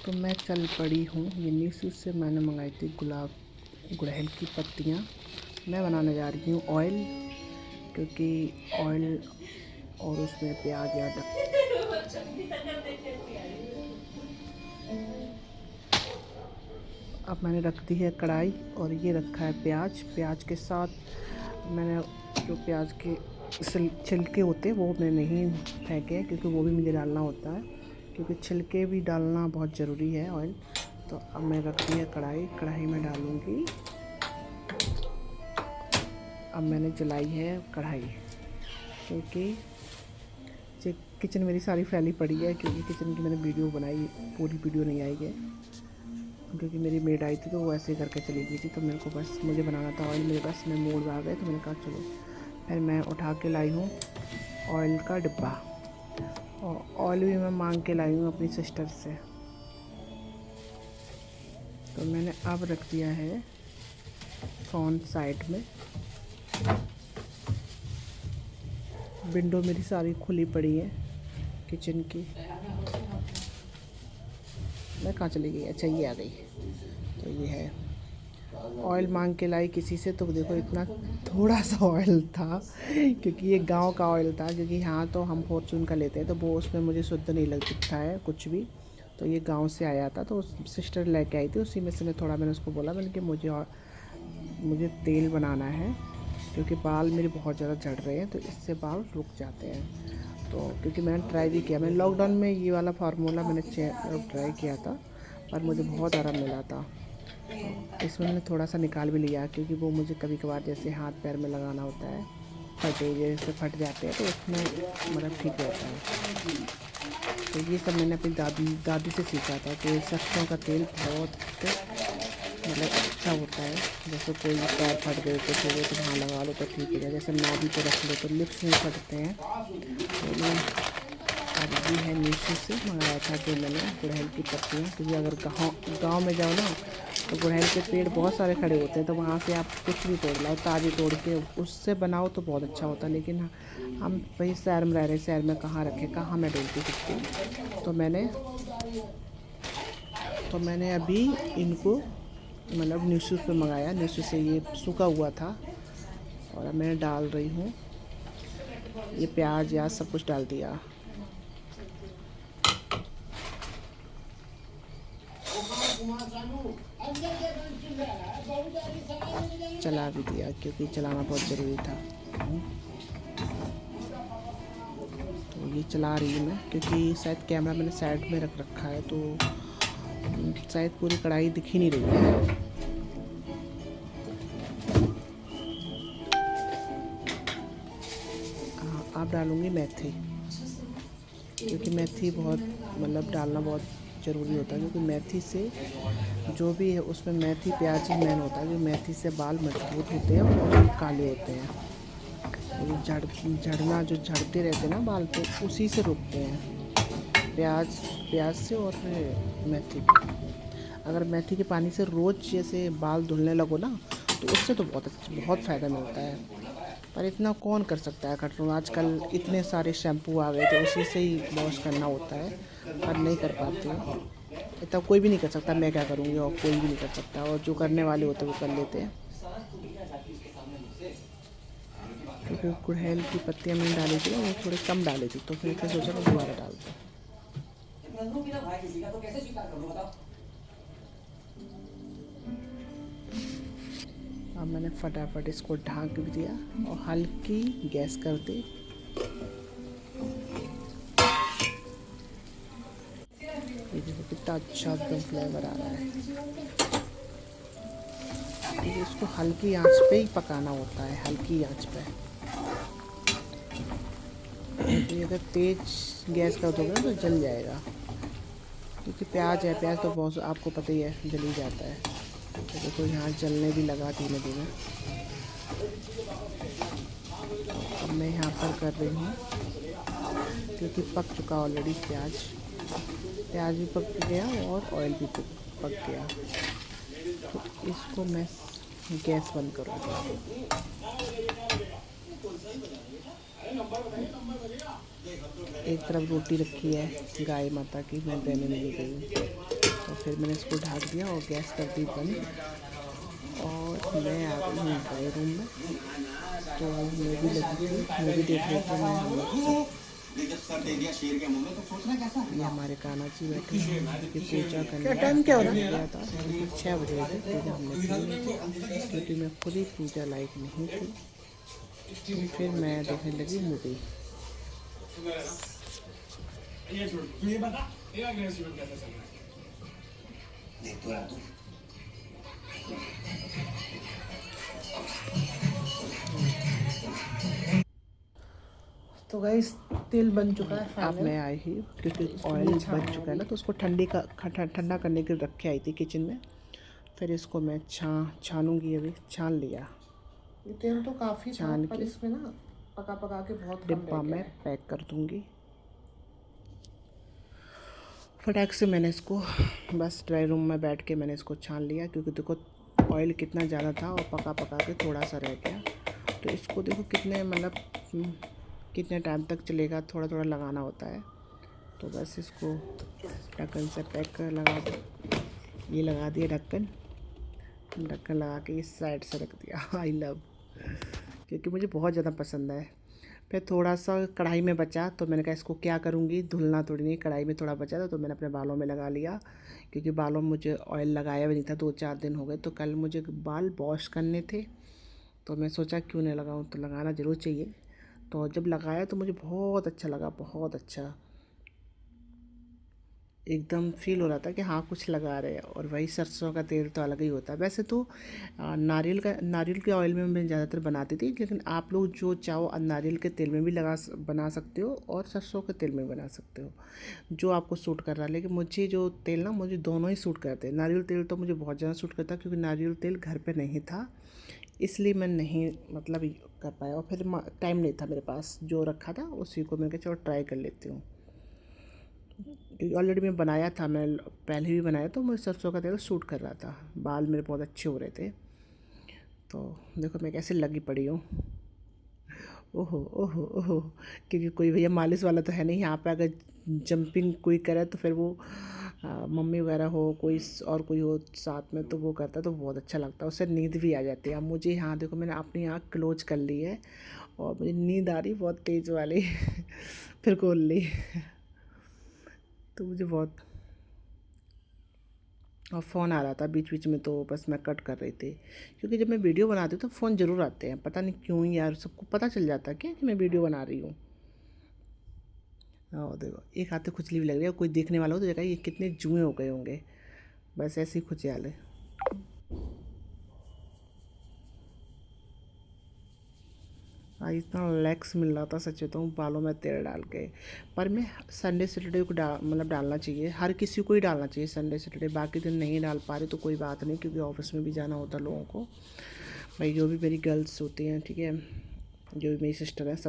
तो मैं चल पड़ी हूँ। ये मीशो से मैंने मंगाई थी गुड़हल की पत्तियाँ। मैं बनाने जा रही हूँ ऑयल, क्योंकि ऑयल और उसमें प्याज या अब मैंने रख दी है कढ़ाई और ये रखा है प्याज के साथ मैंने जो प्याज के छिलके होते हैं वो मैं नहीं फेंके, क्योंकि वो भी मुझे डालना होता है, क्योंकि छिलके भी डालना बहुत ज़रूरी है ऑयल। तो अब मैं रख दी है कढ़ाई में डालूँगी। अब मैंने जलाई है कढ़ाई, क्योंकि किचन मेरी सारी फैली पड़ी है, क्योंकि किचन की मैंने वीडियो बनाई, पूरी वीडियो नहीं आई है, क्योंकि मेरी मेड आई थी तो वो ऐसे करके चली गई थी। तो मेरे को बस मुझे बनाना था ऑयल, मेरे पास में मोड़ में आ गए, तो मैंने कहा चलो। फिर मैं उठा के लाई हूँ ऑयल का डिब्बा, और ऑयल भी मैं मांग के लाई हूँ अपनी सिस्टर से। तो मैंने अब रख दिया है फ्रंट साइड में। विंडो मेरी सारी खुली पड़ी है किचन की। मैं कहाँ चली गई? अच्छा ये आ गई। तो ये है ऑयल मांग के लाई किसी से, तो देखो इतना थोड़ा सा ऑयल था, क्योंकि ये गांव का ऑयल था। क्योंकि यहाँ तो हम फॉर्चून का लेते हैं, तो वो उसमें मुझे शुद्ध नहीं लगता है कुछ भी। तो ये गांव से आया था, तो सिस्टर लेके आई थी, उसी में से मैंने उसको बोला, मैंने कि मुझे तेल बनाना है, क्योंकि बाल मेरे बहुत ज़्यादा झड़ रहे हैं, तो इससे बाल रुक जाते हैं। तो क्योंकि मैंने ट्राई भी किया, मैंने लॉकडाउन में ये वाला फार्मूला मैंने ट्राई किया था, पर मुझे बहुत आराम मिला था। तो इसमें मैंने थोड़ा सा निकाल भी लिया, क्योंकि वो मुझे कभी कभार जैसे हाथ पैर में लगाना होता है, जैसे फट जाते हैं, तो उसमें मतलब ठीक रहता है। तो ये सब मैंने अपनी दादी से सीखा था कि सरसों का तेल बहुत मतलब अच्छा होता है। जैसे कोई पैर फट गए कुछ हो गए तो वहाँ लगा लो तो ठीक है, जैसे नाभि पे रख लो तो लिप्स नहीं फटते हैं। तो मैं अब ये है मीशो से मंगाया था कि मैंने गुड़हल की पत्तियाँ, क्योंकि अगर गाँव में जाओ ना तो गुड़हल के पेड़ बहुत सारे खड़े होते हैं, तो वहाँ से आप कुछ भी तोड़ लाओ, ताज़ी तोड़ के उससे बनाओ तो बहुत अच्छा होता है। लेकिन हम वही शहर में रह रहे, शहर में कहाँ रखे, कहाँ मैं डोलती फिरती। तो मैंने अभी इनको मतलब मीशो पे मंगाया, मीशो से ये सूखा हुआ था, और अब मैं डाल रही हूँ ये प्याज या सब कुछ डाल दिया। चला भी दिया, क्योंकि चलाना बहुत ज़रूरी था। तो ये चला रही हूँ मैं, क्योंकि शायद कैमरा मैंने साइड में रख रखा है, तो शायद पूरी कढ़ाई दिख ही नहीं रही है। आप डालूँगी मेथी, क्योंकि मेथी बहुत मतलब डालना बहुत ज़रूरी होता है, क्योंकि मेथी से जो भी है उसमें मेथी प्याज ही मेन होता है, क्योंकि मेथी से बाल मजबूत होते हैं और काले होते हैं। और झड़ना जो झड़ते रहते हैं ना बाल, तो उसी से रुकते हैं, प्याज से और मेथी। अगर मेथी के पानी से रोज़ जैसे बाल धुलने लगो ना, तो उससे तो बहुत फ़ायदा मिलता है। पर इतना कौन कर सकता है कंट्रोल, आजकल इतने सारे शैम्पू आ गए, तो उसी से ही वॉश करना होता है, पर नहीं कर पाते हैं। इतना कोई भी नहीं कर सकता, मैं क्या करूँगी, और कोई भी नहीं कर सकता, और जो करने वाले होते हैं वो कर लेते हैं। क्योंकि गुड़हल की पत्तियाँ मैंने डाली थी ना, वो थोड़ी कम डाली थी, तो फिर सोचा मैं दोबारा डाल दूँ। अब मैंने फटाफट इसको ढक भी दिया और हल्की गैस कर दी। ये देखो कितना अच्छा एकदम फ्लेवर आ रहा है। तो इसको हल्की आंच पे ही पकाना होता है, हल्की आंच पे। तो अगर तेज गैस कर दोगे ना तो जल जाएगा, क्योंकि प्याज है, प्याज तो बहुत आपको पता ही है जल ही जाता है। तो देखो यहाँ जलने भी लगा धीमे धीमे। अब मैं यहाँ पर कर रही हूँ, क्योंकि पक चुका ऑलरेडी प्याज भी पक गया और ऑयल भी पक गया। तो इसको मैं गैस बंद करूँगी। एक तरफ रोटी रखी है गाय माता की, मैं देने नहीं गई। फिर मैंने इसको ढक दिया और गैस कर दी बंद। और मैं आ गई हूँ ड्राइंग रूम में। तो मूवी लगी थी, मूवी देख रहे थे मैं हम लोग सब। ये हमारे कान्हा जी बैठे हैं कि पूजा करने। टाइम क्या हो गया था? 6 बज रहे थे। पूजा हमने की नहीं थी क्योंकि मैं खुद ही पूजा लायक नहीं थी। तो फिर मैं देखने लगी मूवी। तो गाइस तेल बन चुका है। अब मैं आई ही क्योंकि ऑयल बन चुका है ना, तो उसको ठंडा करने के रखे आई थी किचन में। फिर इसको मैं छानूंगी। अभी छान लिया। ये तेल तो काफ़ी छान पर के इसमें ना पका के बहुत कम डिब्बा रह गया में है। पैक कर दूंगी। फटाक से मैंने इसको बस ड्राई रूम में बैठ के मैंने इसको छान लिया क्योंकि देखो ऑयल कितना ज़्यादा था और पका के थोड़ा सा रह गया। तो इसको देखो कितने मतलब कितने टाइम तक चलेगा, थोड़ा थोड़ा लगाना होता है। तो बस इसको ढक्कन से पैक कर लगा दो। ये लगा दिया ढक्कन लगा के इस साइड से रख दिया। आई लव, क्योंकि मुझे बहुत ज़्यादा पसंद है। फिर थोड़ा सा कढ़ाई में बचा तो मैंने कहा इसको क्या करूँगी, धुलना थोड़ी नहीं। कढ़ाई में थोड़ा बचा था तो मैंने अपने बालों में लगा लिया क्योंकि बालों में मुझे ऑयल लगाया भी नहीं था। 2-4 दिन हो गए तो कल मुझे बाल वॉश करने थे तो मैं सोचा क्यों नहीं लगाऊँ, तो लगाना ज़रूर चाहिए। तो जब लगाया तो मुझे बहुत अच्छा लगा, बहुत अच्छा। एकदम फील हो रहा था कि हाँ कुछ लगा रहे हैं। और वही सरसों का तेल तो अलग ही होता है। वैसे तो नारियल के ऑयल में मैं ज़्यादातर बनाती थी, लेकिन आप लोग जो चाहो नारियल के तेल में भी बना सकते हो और सरसों के तेल में बना सकते हो, जो आपको सूट कर रहा है। लेकिन मुझे जो तेल ना, मुझे दोनों ही सूट करते हैं। नारियल तेल तो मुझे बहुत ज़्यादा सूट करता है क्योंकि नारियल तेल घर पर नहीं था, इसलिए मैं नहीं मतलब कर पाया। और फिर टाइम नहीं था मेरे पास, जो रखा था उसी को मैं कहा चलो ट्राई कर लेती हूँ। क्योंकि ऑलरेडी मैं बनाया था, मैं पहले भी बनाया तो मुझे सरसों का तेल सूट कर रहा था। बाल मेरे बहुत अच्छे हो रहे थे। तो देखो मैं कैसे लगी पड़ी हूँ। ओहो ओहो ओहो, क्योंकि कोई भैया मालिश वाला तो है नहीं यहाँ पे। अगर जंपिंग कोई करे तो फिर वो मम्मी वगैरह हो, कोई और कोई हो साथ में, तो वो करता है तो बहुत अच्छा लगता है। उससे नींद भी आ जाती है। अब मुझे यहाँ देखो मैंने अपनी आँख क्लोज कर ली है और मुझे नींद आ रही बहुत तेज़ वाली। फिर खोल ली। तो मुझे बहुत, और फ़ोन आ रहा था बीच बीच में तो बस मैं कट कर रही थी। क्योंकि जब मैं वीडियो बनाती हूँ तो फ़ोन ज़रूर आते हैं, पता नहीं क्यों यार, सबको पता चल जाता है क्या कि मैं वीडियो बना रही हूँ। और देखो एक हाथ से खुजली भी लग रही है। कोई देखने वाला हो तो देखा ये कितने जुए हो गए होंगे। बस ऐसे ही खुजली है। इतना रिलैक्स मिल रहा था सच बताऊँ बालों में तेल डाल के। पर मैं संडे सैटरडे को मतलब डालना चाहिए, हर किसी को ही डालना चाहिए संडे सैटरडे। बाकी दिन नहीं डाल पा रहे तो कोई बात नहीं, क्योंकि ऑफिस में भी जाना होता है लोगों को। भाई जो भी मेरी गर्ल्स होती हैं, ठीक है, जो भी मेरी सिस्टर है, सब